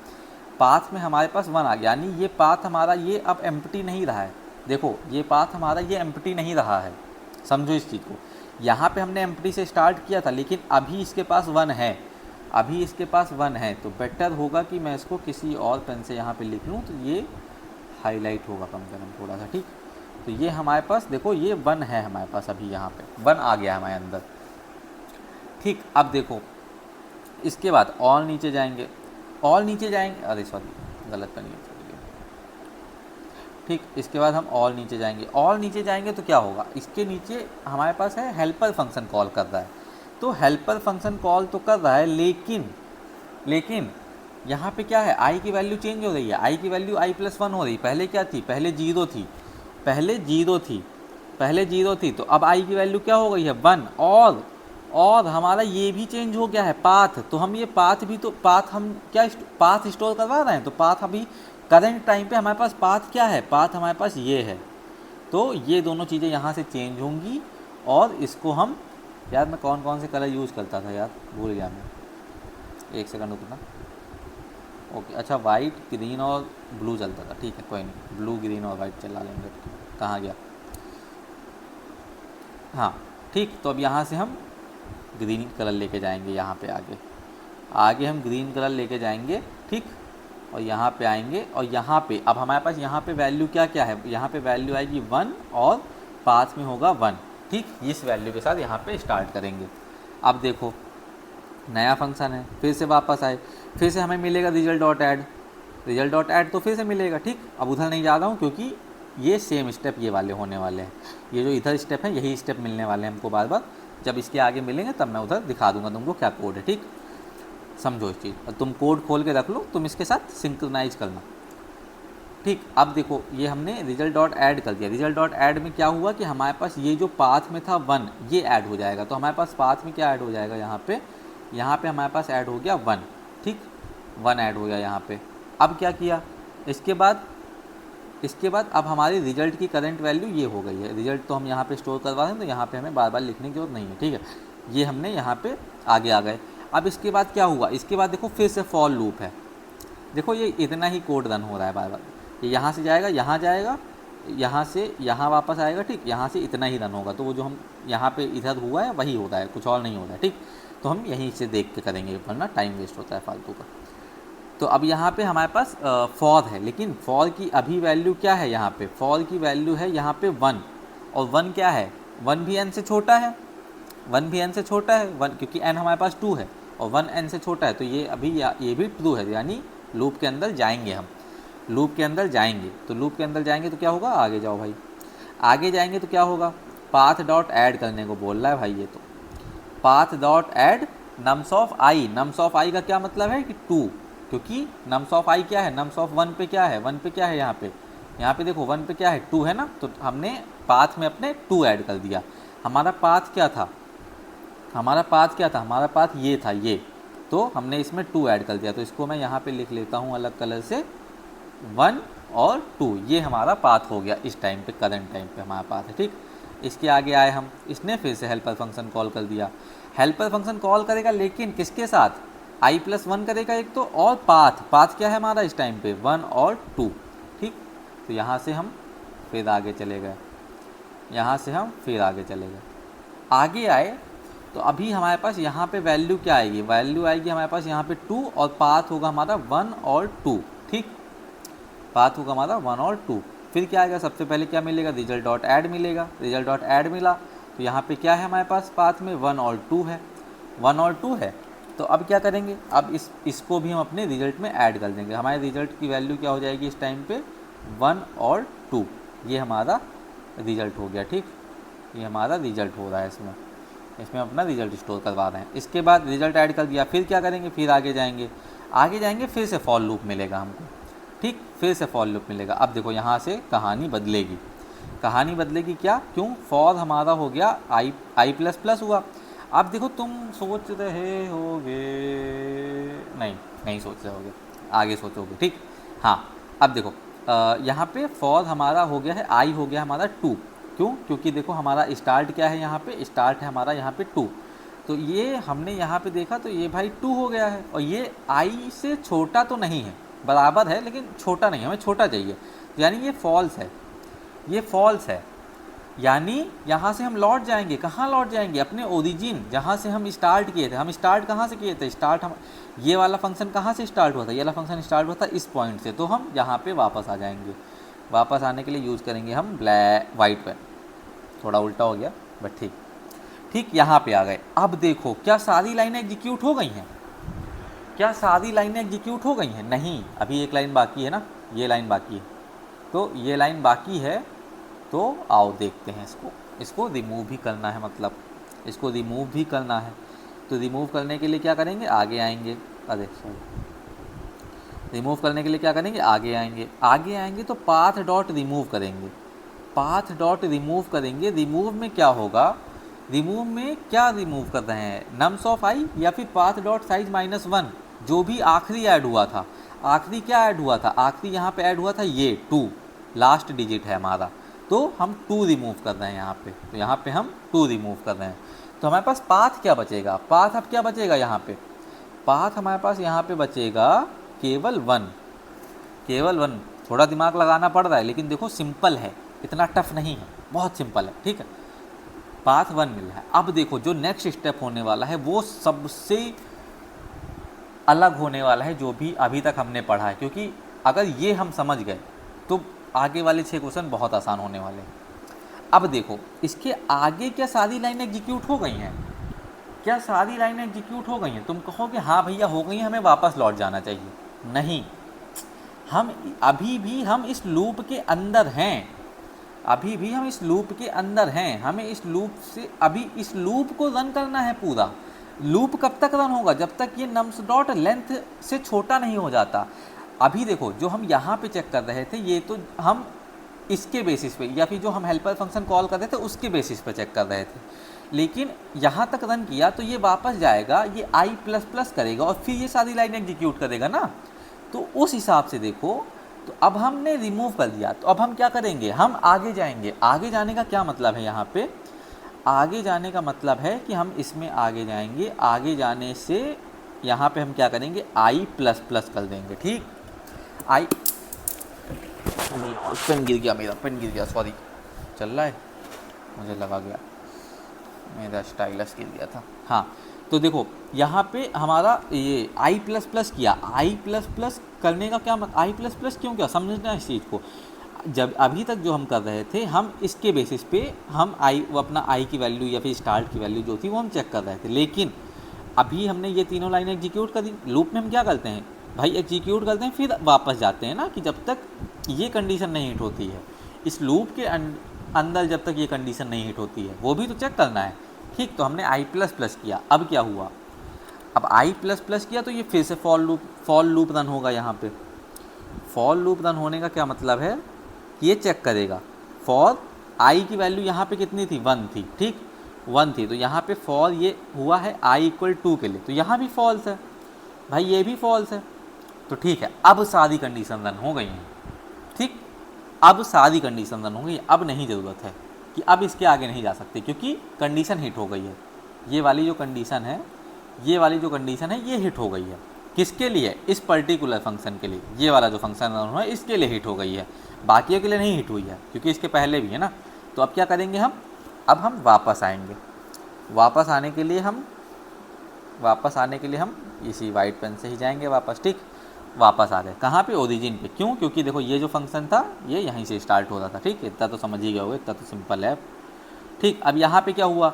पाथ में हमारे पास 1 आ गया, यानी ये पाथ हमारा ये अब एम्प्टी नहीं रहा है। देखो ये पाथ हमारा ये एम्प्टी नहीं रहा है, समझो इस चीज़ को। यहाँ पे हमने एम्प्टी से स्टार्ट किया था, लेकिन अभी इसके पास 1 है, अभी इसके पास 1 है। तो बेटर होगा कि मैं इसको किसी और पेन से यहाँ पे लिख लूँ, तो ये हाईलाइट होगा कम से कम थोड़ा सा, ठीक। तो ये हमारे पास देखो ये 1 है हमारे पास, अभी यहाँ पे 1 आ गया हमारे अंदर, ठीक। अब देखो इसके बाद और नीचे जाएंगे, और नीचे जाएंगे, अरे सॉरी गलत कर लिया, ठीक। इसके बाद हम और नीचे जाएंगे, और नीचे जाएंगे तो क्या होगा, इसके नीचे हमारे पास है हेल्पर फंक्शन कॉल कर रहा है। तो हेल्पर फंक्शन कॉल तो कर रहा है, लेकिन यहाँ पे क्या है, आई की वैल्यू चेंज हो रही है, आई की वैल्यू i+1 हो रही। पहले क्या थी, पहले जीरो थी, तो अब आई की वैल्यू क्या हो गई है, 1। और हमारा ये भी चेंज हो गया है पाथ। तो हम ये पाथ भी, तो पाथ हम क्या पाथ स्टोर करवा रहे हैं, तो पाथ अभी करंट टाइम पे हमारे पास पाथ क्या है, पाथ हमारे पास ये है। तो ये दोनों चीज़ें यहाँ से चेंज होंगी, और इसको हम, यार मैं कौन कौन से कलर यूज़ करता था यार, भूल गया मैं, एक सेकंड रुकना। ओके, अच्छा वाइट, ग्रीन और ब्लू चलता था, ठीक है कोई नहीं, ब्लू ग्रीन और वाइट चला लेंगे। कहाँ गया, हाँ ठीक। तो अब यहाँ से हम ग्रीन कलर लेके जाएंगे, यहाँ पे आगे हम ग्रीन कलर लेके जाएंगे, ठीक। और यहाँ पे आएंगे, और यहाँ पे अब हमारे पास यहाँ पे वैल्यू क्या क्या है, यहाँ पे वैल्यू आएगी 1 और पाथ में होगा 1, ठीक। इस वैल्यू के साथ यहाँ पे स्टार्ट करेंगे। अब देखो नया फंक्शन है, फिर से वापस आए, फिर से हमें मिलेगा रिजल्ट डॉट ऐड, तो फिर से मिलेगा, ठीक। अब उधर नहीं जा रहा हूँ क्योंकि ये सेम स्टेप ये वाले होने वाले हैं, ये जो इधर स्टेप है यही स्टेप मिलने वाले हैं हमको बार बार। जब इसके आगे मिलेंगे तब मैं उधर दिखा दूंगा तुमको क्या कोड है, ठीक। समझो इस चीज़, और तुम कोड खोल के रख लो, तुम इसके साथ सिंक्रोनाइज करना, ठीक। अब देखो ये हमने रिजल्ट डॉट ऐड कर दिया, रिजल्ट डॉट ऐड में क्या हुआ कि हमारे पास ये जो पाथ में था 1, ये ऐड हो जाएगा। तो हमारे पास पाथ में क्या ऐड हो जाएगा, यहाँ पे हमारे पास ऐड हो गया 1, ठीक, 1 ऐड हो गया यहाँ पे। अब क्या किया, इसके बाद अब हमारी रिजल्ट की करंट वैल्यू ये हो गई है। रिजल्ट तो हम यहाँ पे स्टोर करवा रहे हैं, तो यहाँ पे हमें बार बार लिखने की जरूरत नहीं है, ठीक है। ये हमने यहाँ पे आगे आ गए। अब इसके बाद क्या हुआ, इसके बाद देखो फिर से फॉर लूप है। देखो ये इतना ही कोड रन हो रहा है बार बार, ये यहाँ से जाएगा, यहाँ से यहाँ वापस आएगा, ठीक, यहाँ से इतना ही रन होगा। तो वो जो हम यहाँ पे इधर हुआ है वही हो रहा है, कुछ और नहीं हो रहा है, ठीक। तो हम यहीं से देख के करेंगे, वरना टाइम वेस्ट होता है फालतू का। तो अब यहाँ पे हमारे पास फॉर है, लेकिन फॉर की अभी वैल्यू क्या है, यहाँ पे फॉर की वैल्यू है यहाँ पे 1, और 1 क्या है, 1 भी n से छोटा है, 1 भी n से छोटा है, 1 क्योंकि n हमारे पास 2 है और 1 n से छोटा है। तो ये अभी ये भी ट्रू है, यानी लूप के अंदर जाएंगे हम, लूप के अंदर जाएंगे। तो लूप के अंदर जाएंगे तो क्या होगा, आगे जाओ भाई, आगे जाएंगे तो क्या होगा, पाथ डॉट ऐड करने को बोल रहा है भाई। ये तो path dot add nums of I, nums of I का क्या मतलब है कि 2, क्योंकि नम्स ऑफ आई क्या है, नम्स ऑफ 1 पे क्या है, 1 पे क्या है, यहाँ पे देखो 1 पे क्या है, 2 है ना। तो हमने पाथ में अपने 2 ऐड कर दिया। हमारा पाथ क्या था, हमारा पाथ ये था, ये, तो हमने इसमें 2 ऐड कर दिया। तो इसको मैं यहाँ पे लिख लेता हूँ अलग कलर से 1 और 2, ये हमारा पाथ हो गया इस टाइम पे, करंट टाइम पे हमारा पाथ है। ठीक, इसके आगे आए हम, इसने फिर से हेल्पर फंक्शन कॉल कर दिया। हेल्पर फंक्शन कॉल करेगा लेकिन किसके साथ, i+1 करेगा एक तो, और पाथ क्या है हमारा इस टाइम पे 1 और 2। ठीक, तो यहाँ से हम फिर आगे चले गए, यहाँ से हम फिर आगे चले गए, आगे आए तो अभी हमारे पास यहाँ पे वैल्यू क्या आएगी, वैल्यू आएगी हमारे पास यहाँ पे 2 और पाथ होगा हमारा 1 और 2। ठीक, पाथ होगा हमारा 1 और 2। फिर क्या आएगा, सबसे पहले क्या मिलेगा, रिजल्ट डॉट ऐड मिलेगा, रिजल्ट डॉट ऐड मिला तो यहाँ पे क्या है हमारे पास पाथ में 1 और 2 है, 1 और 2 है। तो अब क्या करेंगे, अब इसको भी हम अपने रिजल्ट में ऐड कर देंगे। हमारे रिजल्ट की वैल्यू क्या हो जाएगी इस टाइम पे 1 और 2, ये हमारा रिजल्ट हो गया। ठीक, ये हमारा रिजल्ट हो रहा है, इसमें अपना रिजल्ट स्टोर करवा रहे हैं। इसके बाद रिजल्ट ऐड कर दिया, फिर क्या करेंगे, फिर आगे जाएंगे फिर से फॉर लूप मिलेगा हमको। ठीक, फिर से फॉर लूप मिलेगा। अब देखो यहाँ से कहानी बदलेगी क्या, क्यों, फॉर हमारा हो गया i++ हुआ। अब देखो तुम सोच रहे होगे, नहीं सोच रहे होगे, आगे सोचोगे। ठीक, हाँ, अब देखो यहाँ पे फॉर हमारा हो गया है, i हो गया हमारा 2, क्यों, क्योंकि देखो हमारा स्टार्ट क्या है, यहाँ पे स्टार्ट है हमारा यहाँ पे 2, तो ये हमने यहाँ पे देखा तो ये भाई 2 हो गया है, और ये i से छोटा तो नहीं है, बराबर है लेकिन छोटा नहीं है, हमें छोटा चाहिए, यानी ये फॉल्स है, यानी यहाँ से हम लौट जाएंगे, कहाँ लौट जाएंगे, अपने ओरिजिन जहाँ से हम स्टार्ट किए थे। हम स्टार्ट कहाँ से किए थे, स्टार्ट हम ये वाला फंक्शन कहाँ से स्टार्ट हुआ था, ये वाला फंक्शन स्टार्ट हुआ था इस पॉइंट से, तो हम यहाँ पे वापस आ जाएंगे। वापस आने के लिए यूज़ करेंगे हम वाइट पेन, थोड़ा उल्टा हो गया बट ठीक, यहाँ पे आ गए। अब देखो क्या सारी लाइनें एग्जीक्यूट हो गई हैं, नहीं, अभी एक लाइन बाकी है ना, ये लाइन बाकी है, तो ये लाइन बाकी है, तो आओ देखते हैं इसको रिमूव भी करना है, मतलब इसको रिमूव भी करना है। तो रिमूव करने के लिए क्या करेंगे, आगे आएंगे, रिमूव करने के लिए क्या करेंगे, आगे आएंगे तो पाथ डॉट रिमूव करेंगे। रिमूव में क्या होगा, रिमूव में क्या रिमूव कर रहे हैं, नम्स ऑफ i या फिर पाथ डॉट साइज -1, जो भी आखिरी ऐड हुआ था। आखिरी क्या ऐड हुआ था, आखिरी यहाँ पे ऐड हुआ था ये 2, लास्ट डिजिट है हमारा, तो हम 2 रिमूव कर रहे हैं यहाँ पे, तो यहाँ पे हम 2 रिमूव कर रहे हैं। तो हमारे पास पाथ क्या बचेगा, पाथ अब क्या बचेगा यहाँ पे, पाथ हमारे पास यहाँ पे बचेगा केवल 1। थोड़ा दिमाग लगाना पड़ रहा है लेकिन देखो सिंपल है, इतना टफ नहीं है, बहुत सिंपल है। ठीक है, पाथ 1 मिल रहा है। अब देखो जो नेक्स्ट स्टेप होने वाला है वो सबसे अलग होने वाला है जो भी अभी तक हमने पढ़ा है, क्योंकि अगर ये हम समझ गए तो आगे वाले 6 क्वेश्चन बहुत आसान होने वाले हैं। अब देखो इसके आगे क्या सारी लाइनें एग्जीक्यूट हो गई हैं, क्या सारी लाइनें एग्जीक्यूट हो गई हैं, तुम कहोगे हाँ भैया हो गई हैं, हमें वापस लौट जाना चाहिए। नहीं, हम अभी भी हम इस लूप के अंदर हैं, हमें इस लूप से अभी इस लूप को रन करना है पूरा। लूप कब तक रन होगा, जब तक ये नम्स डॉट लेंथ से छोटा नहीं हो जाता। अभी देखो जो हम यहाँ पे चेक कर रहे थे, ये तो हम इसके बेसिस पे या फिर जो हम हेल्पर फंक्शन कॉल कर रहे थे उसके बेसिस पे चेक कर रहे थे, लेकिन यहाँ तक रन किया तो ये वापस जाएगा, ये i++ करेगा और फिर ये सारी लाइन एग्जीक्यूट करेगा ना। तो उस हिसाब से देखो, तो अब हमने रिमूव कर दिया, तो अब हम क्या करेंगे, हम आगे जाएंगे। आगे जाने का क्या मतलब है, यहाँ पे आगे जाने का मतलब है कि हम इसमें आगे जाएंगे। आगे जाने से यहाँ पे हम क्या करेंगे, i++ कर देंगे। ठीक, पेन गिर गया, सॉरी, चल रहा है, मुझे लगा गया मेरा स्टाइलस गिर गया था। हाँ, तो देखो यहाँ पे हमारा ये i++ किया, i++ करने का क्या मतलब, i++ क्यों किया, समझना इस चीज़ को। जब अभी तक जो हम कर रहे थे, हम इसके बेसिस पे हम वो अपना i की वैल्यू या फिर स्टार्ट की वैल्यू जो थी वो हम चेक कर रहे थे, लेकिन अभी हमने ये तीनों लाइनें एग्जीक्यूट कर दी। लूप में हम क्या करते हैं भाई, एग्जीक्यूट करते हैं फिर वापस जाते हैं ना, कि जब तक ये कंडीशन नहीं हिट होती है, इस लूप के अंदर जब तक ये कंडीशन नहीं हिट होती है, वो भी तो चेक करना है। ठीक, तो हमने i++ किया, अब क्या हुआ, अब i++ किया तो ये फिर से फॉर लूप रन होगा। यहाँ पे फॉर लूप रन होने का क्या मतलब है, ये चेक करेगा फॉर i की वैल्यू यहाँ पे कितनी थी, 1 थी। ठीक, 1 थी, तो यहाँ पे फॉर ये हुआ है i = 2 के लिए, तो यहाँ भी फॉल्स है भाई, ये भी फॉल्स है। तो ठीक है, अब सारी कंडीशन रन हो गई हैं। ठीक। अब सारी कंडीशन रन हो गई, अब नहीं ज़रूरत है कि अब इसके आगे नहीं जा सकते क्योंकि कंडीशन हिट हो गई है। ये वाली जो कंडीशन है, ये वाली जो कंडीशन है ये हिट हो गई है। किसके लिए? इस पर्टिकुलर फंक्शन के लिए। ये वाला जो फंक्शन रन हुआ है इसके लिए हिट हो गई है, बाकियों के लिए नहीं हिट हुई है क्योंकि इसके पहले भी है ना। तो अब क्या करेंगे हम? अब हम वापस आएंगे। वापस आने के लिए हम इसी वाइट पेन से ही जाएंगे वापस। ठीक, वापस आ गए कहाँ पे? ओरिजिन पे। क्यों? क्योंकि देखो ये जो फंक्शन था ये यहीं से स्टार्ट हो रहा था। ठीक, इतना तो समझ ही गए होगे, इतना तो सिंपल है। ठीक, अब यहाँ पे क्या हुआ?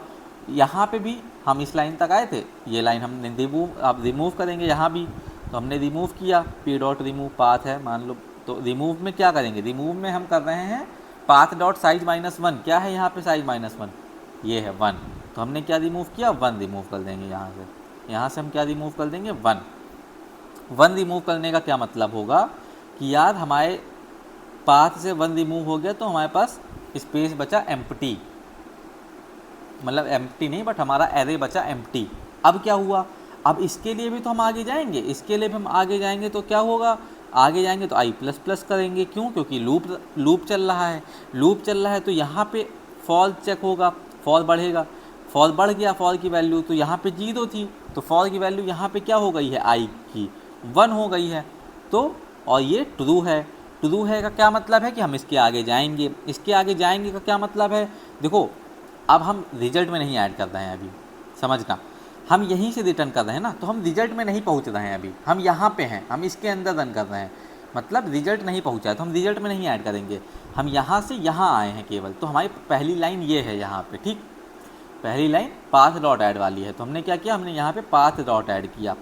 यहाँ पे भी हम इस लाइन तक आए थे, ये लाइन हमने अब रिमूव करेंगे यहाँ भी। तो हमने रिमूव किया, पी डॉट रिमूव पाथ है मान लो। तो रिमूव में क्या करेंगे? रिमूव में हम कर रहे हैं पाथ डॉट साइज -1। क्या है यहाँ पे साइज -1? ये है 1। तो हमने क्या रिमूव किया? 1 रिमूव कर देंगे यहाँ से। यहाँ से हम क्या रिमूव कर देंगे? 1 रिमूव करने का क्या मतलब होगा कि यार हमारे पाथ से 1 रिमूव हो गया तो हमारे पास स्पेस बचा एम्प्टी, मतलब एम्प्टी नहीं बट हमारा एरे बचा एम्प्टी। अब क्या हुआ? अब इसके लिए भी तो हम आगे जाएंगे, इसके लिए भी हम आगे जाएंगे तो क्या होगा? आगे जाएंगे तो i++ करेंगे। क्यों? क्योंकि लूप चल रहा है। लूप चल रहा है तो यहाँ पे फॉल चेक होगा, फॉल बढ़ेगा। फॉल बढ़ गया, फॉल की वैल्यू तो यहाँ पे 0 थी, तो फॉल की वैल्यू यहाँ पे क्या हो गई है? i की 1 हो गई है। तो और ये ट्रू है। ट्रू है का क्या मतलब है कि हम इसके आगे जाएंगे। इसके आगे जाएंगे का क्या मतलब है? देखो अब हम रिजल्ट में नहीं ऐड कर रहे हैं अभी, समझना, हम यहीं से रिटर्न कर रहे हैं ना, तो हम रिजल्ट में नहीं पहुंच रहे हैं अभी, हम यहाँ पे हैं, हम इसके अंदर रन कर रहे हैं, मतलब रिजल्ट नहीं पहुंचा है तो हम रिजल्ट में नहीं ऐड करेंगे। हम यहाँ से यहाँ आए हैं केवल, तो हमारी पहली लाइन ये है यहाँ पे। ठीक, पहली लाइन पाथ डॉट ऐड वाली है। तो हमने क्या किया? हमने यहाँ पे पाथ डॉट ऐड किया।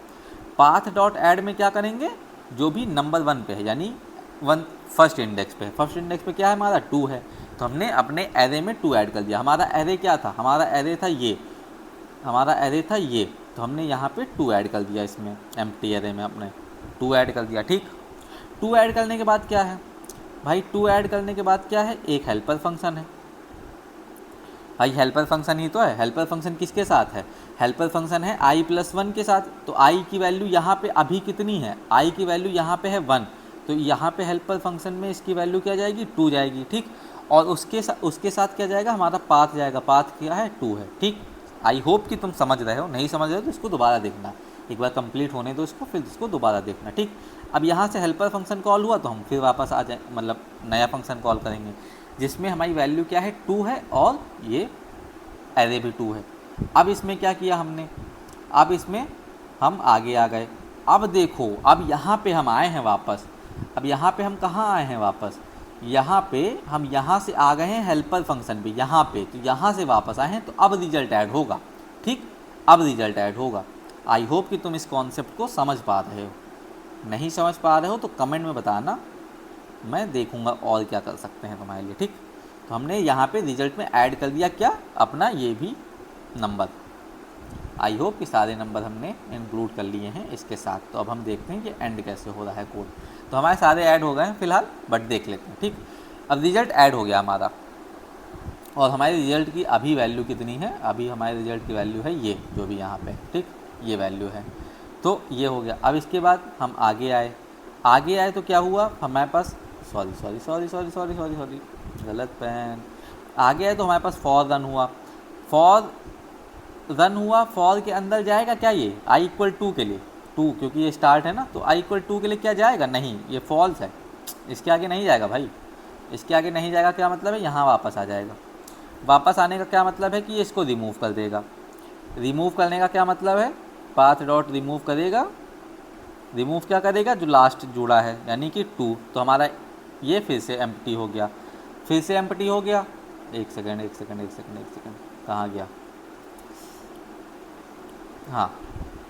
पाथ डॉट ऐड में क्या करेंगे? जो भी नंबर 1 पे है, यानी 1 फर्स्ट इंडेक्स पे है। फर्स्ट इंडेक्स पे क्या है हमारा? 2 है। तो हमने अपने एरे में 2 ऐड कर दिया। हमारा एरे क्या था? हमारा एरे था ये, हमारा एरे था ये। तो हमने यहाँ पे 2 ऐड कर दिया, इसमें एम्प्टी एरे में अपने 2 ऐड कर दिया। ठीक, 2 ऐड करने के बाद क्या है भाई? 2 ऐड करने के बाद क्या है? एक हेल्पर फंक्शन है भाई। हेल्पर फंक्शन ही तो है। हेल्पर फंक्शन किसके साथ है? हेल्पर फंक्शन है i+1 के साथ। तो i की वैल्यू यहाँ पे अभी कितनी है? i की वैल्यू यहाँ पे है 1। तो यहाँ पे हेल्पर फंक्शन में इसकी वैल्यू क्या जाएगी? 2 जाएगी। ठीक, और उसके साथ क्या जाएगा? हमारा पाथ जाएगा। पाथ क्या है? 2 है। ठीक, आई होप कि तुम समझ रहे हो। नहीं समझ रहे हो तो इसको दोबारा देखना, एक बार कंप्लीट होने दो इसको, फिर इसको दोबारा देखना। ठीक, अब यहाँ से हेल्पर फंक्शन कॉल हुआ तो हम फिर वापस आ जाए, मतलब नया फंक्शन कॉल करेंगे जिसमें हमारी वैल्यू क्या है? 2 है और ये एरे भी 2 है। अब इसमें क्या किया हमने? अब इसमें हम आगे आ गए। अब देखो, अब यहाँ पे हम आए हैं वापस। अब यहाँ पे हम कहाँ आए हैं वापस? यहाँ पे हम यहाँ से आ गए हैं हेल्पर फंक्शन पे, यहाँ पे। तो यहाँ से वापस आए हैं तो अब रिजल्ट ऐड होगा। ठीक, अब रिजल्ट ऐड होगा। आई होप कि तुम इस कॉन्सेप्ट को समझ पा रहे हो। नहीं समझ पा रहे हो तो कमेंट में बताना, मैं देखूंगा और क्या कर सकते हैं तुम्हारे लिए। ठीक, तो हमने यहाँ पे रिजल्ट में ऐड कर दिया क्या? अपना ये भी नंबर। आई होप कि सारे नंबर हमने इंक्लूड कर लिए हैं इसके साथ। तो अब हम देखते हैं कि एंड कैसे हो रहा है कोड। तो हमारे सारे ऐड हो गए हैं फिलहाल, बट देख लेते हैं। ठीक, अब रिजल्ट ऐड हो गया हमारा, और हमारे रिजल्ट की अभी वैल्यू कितनी है? अभी हमारे रिजल्ट की वैल्यू है ये जो भी यहाँ पे। ठीक, ये वैल्यू है। तो ये हो गया। अब इसके बाद हम आगे आए तो क्या हुआ हमारे पास? सॉरी, गलत पेन। आगे आए तो हमारे पास फॉर रन हुआ। फॉर के अंदर जाएगा क्या? ये i=2 के लिए 2, क्योंकि ये स्टार्ट है ना, तो i=2 के लिए क्या जाएगा? नहीं, ये फॉल्स है, इसके आगे नहीं जाएगा भाई। इसके आगे नहीं जाएगा क्या मतलब है? यहाँ वापस आ जाएगा। वापस आने का क्या मतलब है कि ये इसको रिमूव कर देगा। रिमूव करने का क्या मतलब है? पाथ डॉट रिमूव करेगा। रिमूव क्या करेगा? जो लास्ट जुड़ा है, यानी कि 2। तो हमारा ये फिर से एम्प्टी हो गया। एक सेकंड, कहाँ गया? हाँ,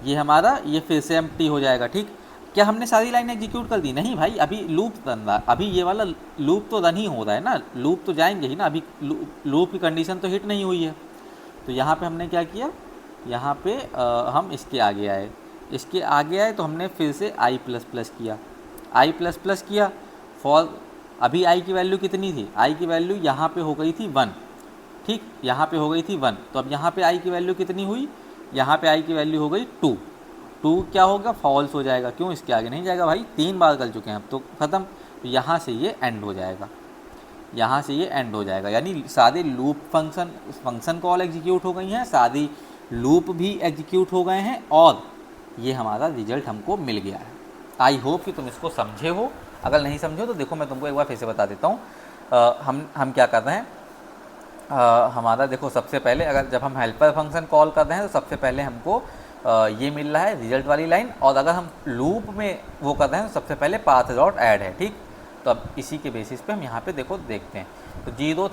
ये हमारा ये फिर से एम्प्टी हो जाएगा। ठीक, क्या हमने सारी लाइन एग्जीक्यूट कर दी? नहीं भाई, अभी लूप रन रहा। अभी ये वाला लूप तो रन ही हो रहा है ना, लूप तो जाएंगे ही ना। अभी लूप की कंडीशन तो हिट नहीं हुई है। तो यहाँ पे हमने क्या किया? यहाँ पे हम इसके आगे आए तो हमने फिर से i++ किया। फॉर अभी i की वैल्यू कितनी थी? i की वैल्यू यहाँ पे हो गई थी 1। ठीक, यहाँ पे हो गई थी 1। तो अब यहाँ पे i की वैल्यू कितनी हुई? यहाँ पे i की वैल्यू हो गई 2। 2 क्या होगा? फॉल्स हो जाएगा। क्यों? इसके आगे नहीं जाएगा भाई, 3 बार कर चुके हैं अब तो ख़त्म। तो यहाँ से ये एंड हो जाएगा। यहाँ से ये एंड हो जाएगा, यानी सारे लूप फंक्शन कॉल एग्जीक्यूट हो गई हैं, सारी लूप भी एग्जीक्यूट हो गए हैं और ये हमारा रिजल्ट हमको मिल गया है। आई होप कि तुम इसको समझे हो। अगर नहीं समझे हो तो देखो मैं तुमको एक बार फिर से बता देता हूँ। हम क्या कर रहे हैं, हमारा देखो सबसे पहले अगर जब हम हेल्पर फंक्शन कॉल कर रहे हैं तो सबसे पहले हमको ये मिल रहा है रिजल्ट वाली लाइन, और अगर हम लूप में वो कर रहे हैं तो सबसे पहले पाथ डॉट ऐड है, ठीक। तो अब इसी के बेसिस पे हम यहाँ पे देखो देखते हैं। तो जीरो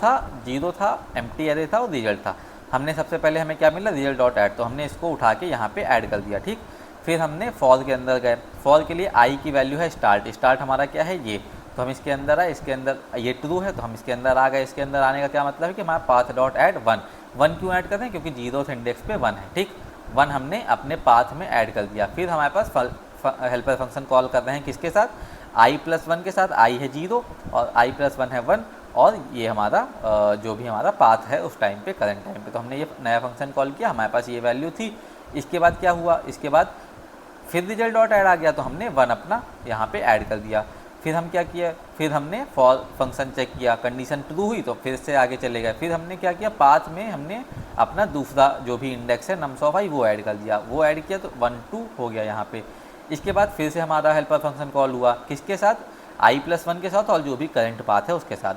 था एम्प्टी एरे था और रिजल्ट था। हमने सबसे पहले हमें क्या मिला, रिजल्ट डॉट ऐड, तो हमने इसको उठा के यहाँ पे ऐड कर दिया, ठीक। फिर हमने फॉर के अंदर गए, फॉर के लिए आई की वैल्यू है स्टार्ट हमारा क्या है ये, तो हम इसके अंदर आए, इसके अंदर ये ट्रू है तो हम इसके अंदर आ गए। इसके अंदर आने का क्या मतलब है कि हमारा पाथ डॉट ऐड वन क्यों ऐड करते हैं, क्योंकि जीरोथ इंडेक्स पे 1 है, ठीक। 1 हमने अपने पाथ में ऐड कर दिया। फिर हमारे पास हेल्पर फंक्शन कॉल कर रहे हैं किसके साथ, i+1 के साथ, i है 0 और i+1 है 1, और ये हमारा जो भी हमारा पाथ है उस टाइम पे करंट टाइम पे। तो हमने ये नया फंक्शन कॉल किया, हमारे पास ये वैल्यू थी। इसके बाद क्या हुआ, इसके बाद फिर रिजल्ट डॉट ऐड आ गया तो हमने 1 अपना यहाँ पे ऐड कर दिया। फिर हम क्या किया, फिर हमने फॉर फंक्शन चेक किया, कंडीशन ट्रू हुई तो फिर से आगे चले गए। फिर हमने क्या किया, पाथ में हमने अपना दूसरा जो भी इंडेक्स है नम्स ऑफ आई वो ऐड कर दिया, वो ऐड किया तो 1 2 हो गया यहाँ पे। इसके बाद फिर से हमारा हेल्पर फंक्शन कॉल हुआ किसके साथ, i+1 के साथ और जो भी करंट पाथ है उसके साथ,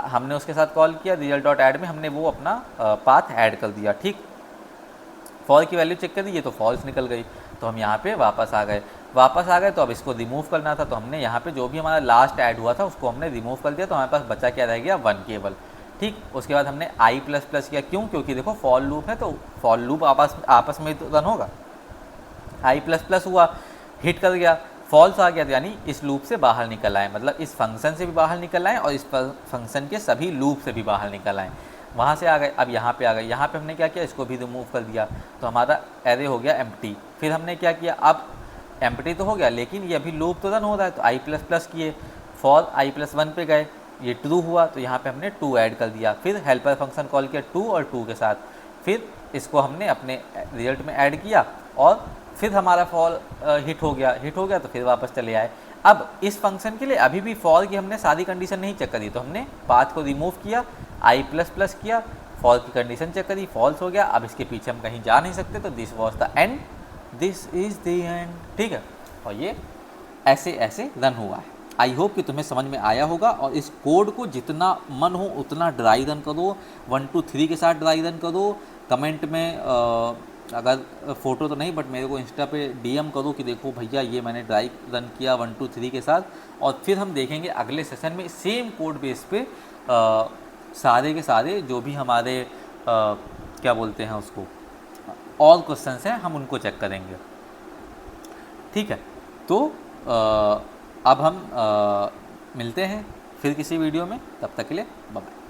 हमने उसके साथ कॉल किया। रिजल्ट डॉट ऐड में हमने वो अपना पाथ ऐड कर दिया, ठीक। फॉल की वैल्यू चेक कर दी, ये तो फॉल्स निकल गई, तो हम यहाँ पे वापस आ गए। तो अब इसको रिमूव करना था, तो हमने यहाँ पे जो भी हमारा लास्ट ऐड हुआ था उसको हमने रिमूव कर दिया, तो हमारे पास बचा क्या रह गया, 1 केवल, ठीक। उसके बाद हमने i++ किया, क्यों, क्योंकि देखो फॉल लूप है तो फॉल लूप आपस में तो रन होगा। i++ हुआ, हिट कर गया, फॉल्स आ गया, तो यानी इस लूप से बाहर निकल आए, मतलब इस फंक्शन से भी बाहर निकल आए और इस फंक्शन के सभी लूप से भी बाहर निकल आए, वहाँ से आ गए। अब यहाँ पे आ गए, यहाँ पे हमने क्या किया, इसको भी रिमूव कर दिया, तो हमारा एरे हो गया एम्प्टी। फिर हमने क्या किया, अब एम्प्टी तो हो गया लेकिन ये अभी लूप तो रन हो रहा है, तो i++ किए, फॉर i+1 पे गए, ये ट्रू हुआ तो यहाँ पे हमने 2 ऐड कर दिया। फिर हेल्पर फंक्शन कॉल किया 2 और 2 के साथ, फिर इसको हमने अपने रिजल्ट में ऐड किया और फिर हमारा फॉल हिट हो गया तो फिर वापस चले आए। अब इस फंक्शन के लिए अभी भी फॉल की हमने सारी कंडीशन नहीं चेक करी, तो हमने पाथ को रिमूव किया, i++ किया, फॉल की कंडीशन चेक करी, फॉल्स हो गया। अब इसके पीछे हम कहीं जा नहीं सकते, तो this was the end, this is the end, ठीक है। और ये ऐसे रन हुआ है। आई होप कि तुम्हें समझ में आया होगा, और इस कोड को जितना मन हो उतना ड्राई रन करो, 1 2 3 के साथ ड्राई रन करो। कमेंट में अगर फ़ोटो तो नहीं बट मेरे को इंस्टा पे DM करो कि देखो भैया ये मैंने ड्राई रन किया 1 2 3 के साथ, और फिर हम देखेंगे अगले सेशन में सेम कोड बेस पे सारे के सारे जो भी हमारे क्या बोलते हैं उसको और क्वेश्चंस हैं हम उनको चेक करेंगे, ठीक है। तो अब हम मिलते हैं फिर किसी वीडियो में, तब तक के लिए बाय बाय।